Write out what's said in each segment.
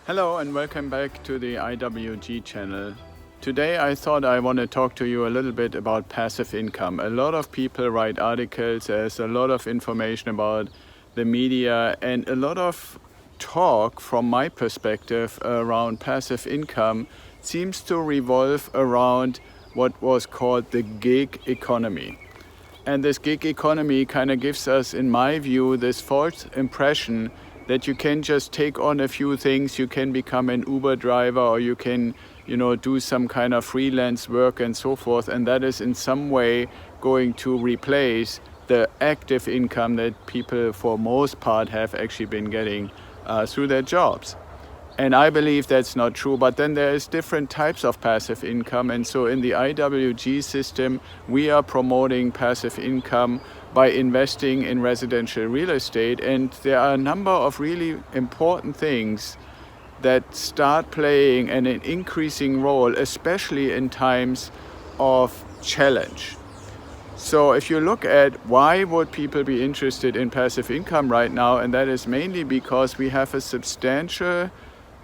Hello and welcome back to the IWG channel. Today I thought I want to talk to you a little bit about passive income. A lot of people write articles, there's a lot of information about the media and a lot of talk from my perspective around passive income seems to revolve around what was called the gig economy. And this gig economy kind of gives us, in my view, this false impression that you can just take on a few things, you can become an Uber driver or you can, do some kind of freelance work and so forth, and that is in some way going to replace the active income that people for most part have actually been getting through their jobs. And I believe that's not true, but then there's different types of passive income. And so in the IWG system, we are promoting passive income by investing in residential real estate. And there are a number of really important things that start playing an increasing role, especially in times of challenge. So if you look at why would people be interested in passive income right now, and that is mainly because we have a substantial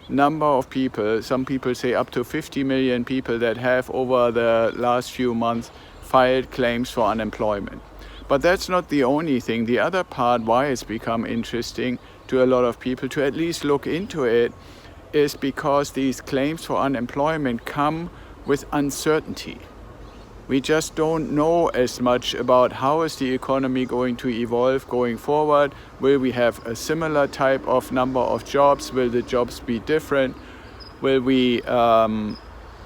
number of people, some people say up to 50 million people, that have over the last few months filed claims for unemployment. But that's not the only thing. The other part why it's become interesting to a lot of people to at least look into it is because these claims for unemployment come with uncertainty. We just don't know as much about how is the economy going to evolve going forward. Will we have a similar type of number of jobs? Will the jobs be different? Will we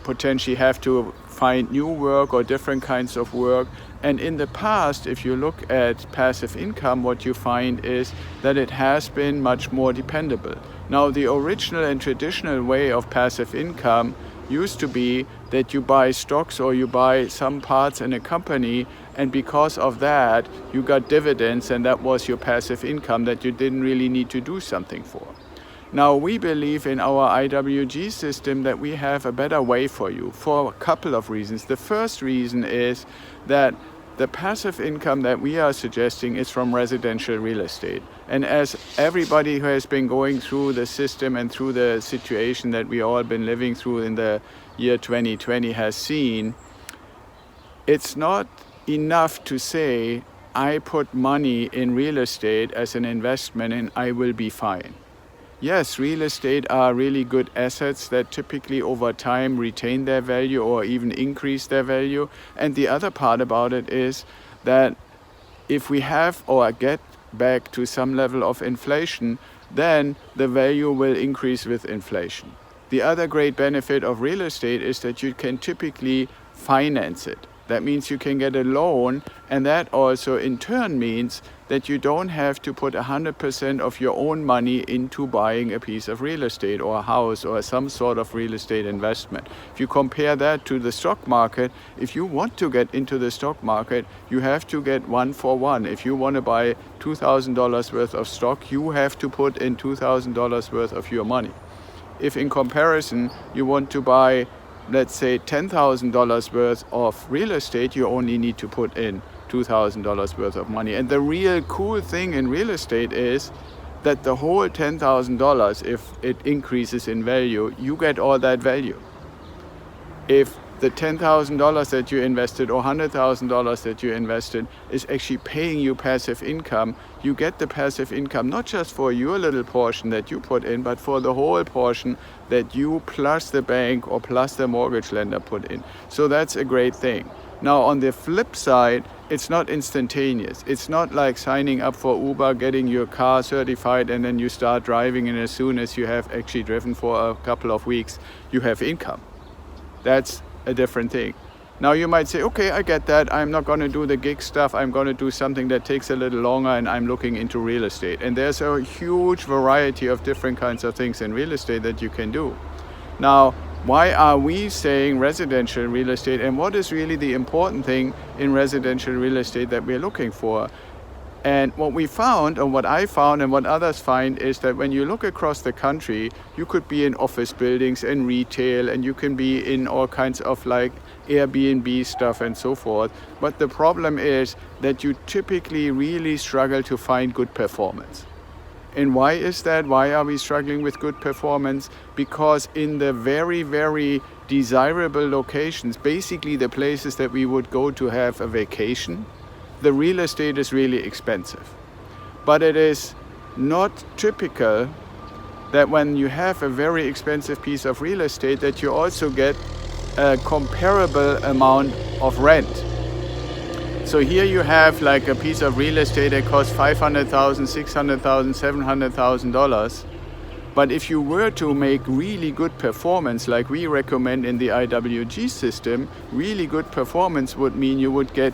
potentially have to find new work or different kinds of work? And in the past, if you look at passive income, what you find is that it has been much more dependable. Now, the original and traditional way of passive income used to be that you buy stocks or you buy some parts in a company, and because of that you got dividends, and that was your passive income that you didn't really need to do something for. Now we believe in our IWG system that we have a better way for you for a couple of reasons. The first reason is that the passive income that we are suggesting is from residential real estate. And as everybody who has been going through the system and through the situation that we all been living through in the year 2020 has seen, it's not enough to say, I put money in real estate as an investment and I will be fine. Yes, real estate are really good assets that typically over time retain their value or even increase their value. And the other part about it is that if we have or get back to some level of inflation, then the value will increase with inflation. The other great benefit of real estate is that you can typically finance it. That means you can get a loan, and that also in turn means that you don't have to put 100% of your own money into buying a piece of real estate or a house or some sort of real estate investment. If you compare that to the stock market, if you want to get into the stock market, you have to get 1 for 1. If you want to buy $2,000 worth of stock, you have to put in $2,000 worth of your money. If in comparison you want to buy, let's say, $10,000 worth of real estate, you only need to put in $2,000 worth of money. And the real cool thing in real estate is that the whole $10,000, if it increases in value, you get all that value. If the $10,000 that you invested or $100,000 that you invested is actually paying you passive income, you get the passive income not just for your little portion that you put in, but for the whole portion that you plus the bank or plus the mortgage lender put in. So that's a great thing. Now on the flip side, it's not instantaneous. It's not like signing up for Uber, getting your car certified, and then you start driving, and as soon as you have actually driven for a couple of weeks, you have income. That's a different thing. Now you might say, okay, I get that. I'm not going to do the gig stuff. I'm going to do something that takes a little longer, and I'm looking into real estate. And there's a huge variety of different kinds of things in real estate that you can do. Now, why are we saying residential real estate, and what is really the important thing in residential real estate that we're looking for? And what we found, or what I found and what others find, is that when you look across the country, you could be in office buildings and retail, and you can be in all kinds of like Airbnb stuff and so forth. But the problem is that you typically really struggle to find good performance. And why is that? Why are we struggling with good performance? Because in the very, very desirable locations, basically the places that we would go to have a vacation, the real estate is really expensive. But it is not typical that when you have a very expensive piece of real estate that you also get a comparable amount of rent. So here you have like a piece of real estate that costs $500,000, $600,000, $700,000. But if you were to make really good performance, like we recommend in the IWG system, really good performance would mean you would get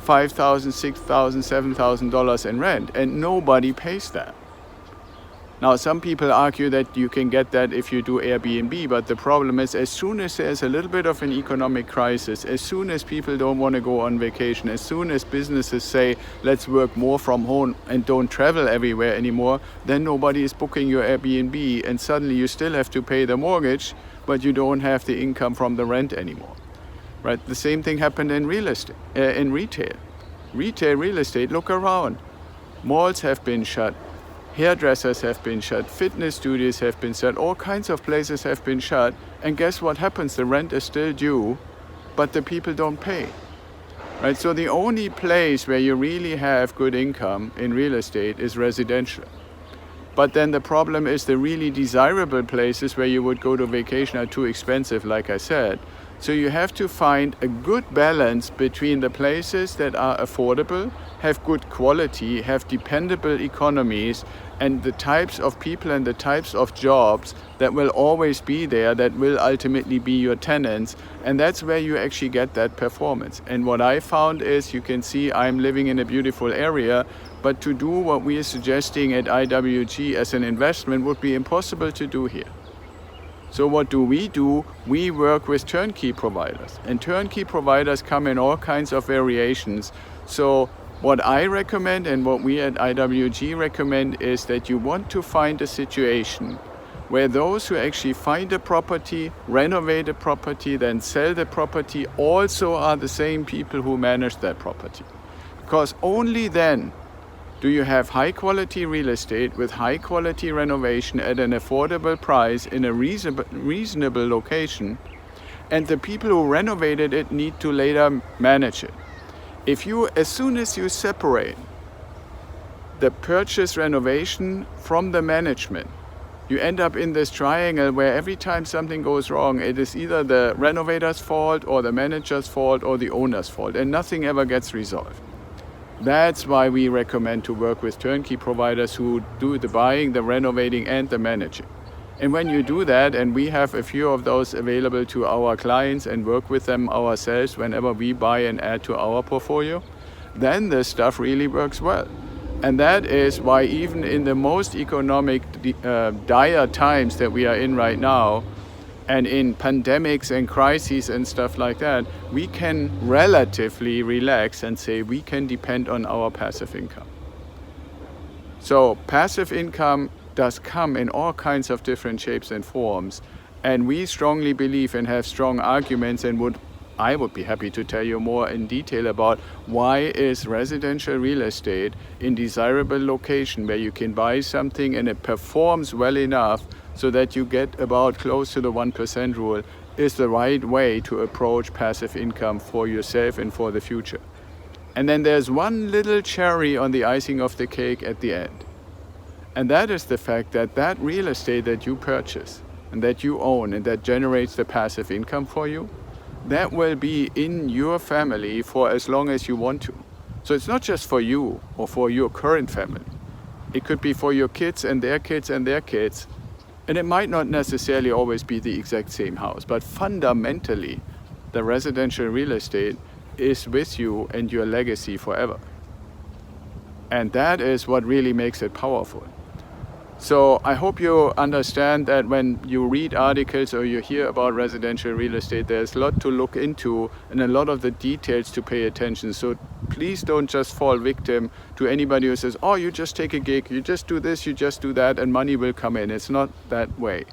$5,000, $6,000, $7,000 in rent, and nobody pays that. Now, some people argue that you can get that if you do Airbnb, but the problem is as soon as there's a little bit of an economic crisis, as soon as people don't want to go on vacation, as soon as businesses say, let's work more from home and don't travel everywhere anymore, then nobody is booking your Airbnb, and suddenly you still have to pay the mortgage, but you don't have the income from the rent anymore. Right? The same thing happened in real estate, in retail. Retail real estate, look around. Malls have been shut. Hairdressers have been shut, fitness studios have been shut, all kinds of places have been shut, and guess what happens? The rent is still due, but the people don't pay. Right? So the only place where you really have good income in real estate is residential. But then the problem is the really desirable places where you would go to vacation are too expensive, like I said. So you have to find a good balance between the places that are affordable, have good quality, have dependable economies, and the types of people and the types of jobs that will always be there, that will ultimately be your tenants. And that's where you actually get that performance. And what I found is, you can see I'm living in a beautiful area, but to do what we are suggesting at IWG as an investment would be impossible to do here. So what do? We work with turnkey providers, and turnkey providers come in all kinds of variations. So what I recommend and what we at IWG recommend is that you want to find a situation where those who actually find a property, renovate a property, then sell the property, also are the same people who manage that property. Because only then do you have high quality real estate with high quality renovation at an affordable price in a reasonable location, and the people who renovated it need to later manage it. As soon as you separate the purchase renovation from the management, you end up in this triangle where every time something goes wrong, it is either the renovator's fault or the manager's fault or the owner's fault, and nothing ever gets resolved. That's why we recommend to work with turnkey providers who do the buying, the renovating, and the managing. And when you do that, and we have a few of those available to our clients and work with them ourselves whenever we buy and add to our portfolio, then this stuff really works well. And that is why even in the most economic dire times that we are in right now, and in pandemics and crises and stuff like that, we can relatively relax and say we can depend on our passive income. So passive income does come in all kinds of different shapes and forms, and we strongly believe and have strong arguments, and I would be happy to tell you more in detail about why is residential real estate in desirable location where you can buy something and it performs well enough so that you get about close to the 1% rule is the right way to approach passive income for yourself and for the future. And then there's one little cherry on the icing of the cake at the end. And that is the fact that that real estate that you purchase and that you own and that generates the passive income for you, that will be in your family for as long as you want to. So it's not just for you or for your current family. It could be for your kids and their kids and their kids. And it might not necessarily always be the exact same house, but fundamentally, the residential real estate is with you and your legacy forever. And that is what really makes it powerful. So I hope you understand that when you read articles or you hear about residential real estate, there's a lot to look into and a lot of the details to pay attention. So please don't just fall victim to anybody who says, oh, you just take a gig, you just do this, you just do that, and money will come in. It's not that way.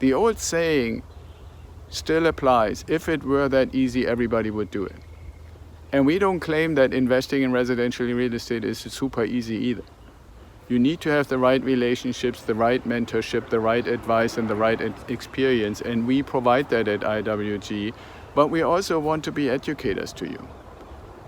The old saying still applies. If it were that easy, everybody would do it. And we don't claim that investing in residential real estate is super easy either. You need to have the right relationships, the right mentorship, the right advice, and the right experience. And we provide that at IWG. But we also want to be educators to you.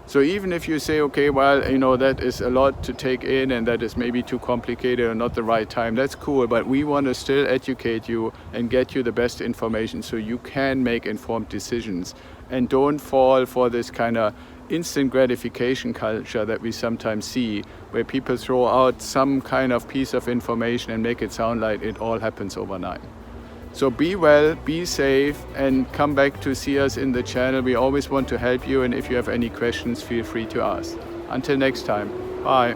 So even if you say, okay, well, that is a lot to take in and that is maybe too complicated or not the right time, that's cool. But we want to still educate you and get you the best information so you can make informed decisions and don't fall for this kind of instant gratification culture that we sometimes see, where people throw out some kind of piece of information and make it sound like it all happens overnight. So be well, be safe, and come back to see us in the channel. We always want to help you, and if you have any questions, feel free to ask. Until next time, bye.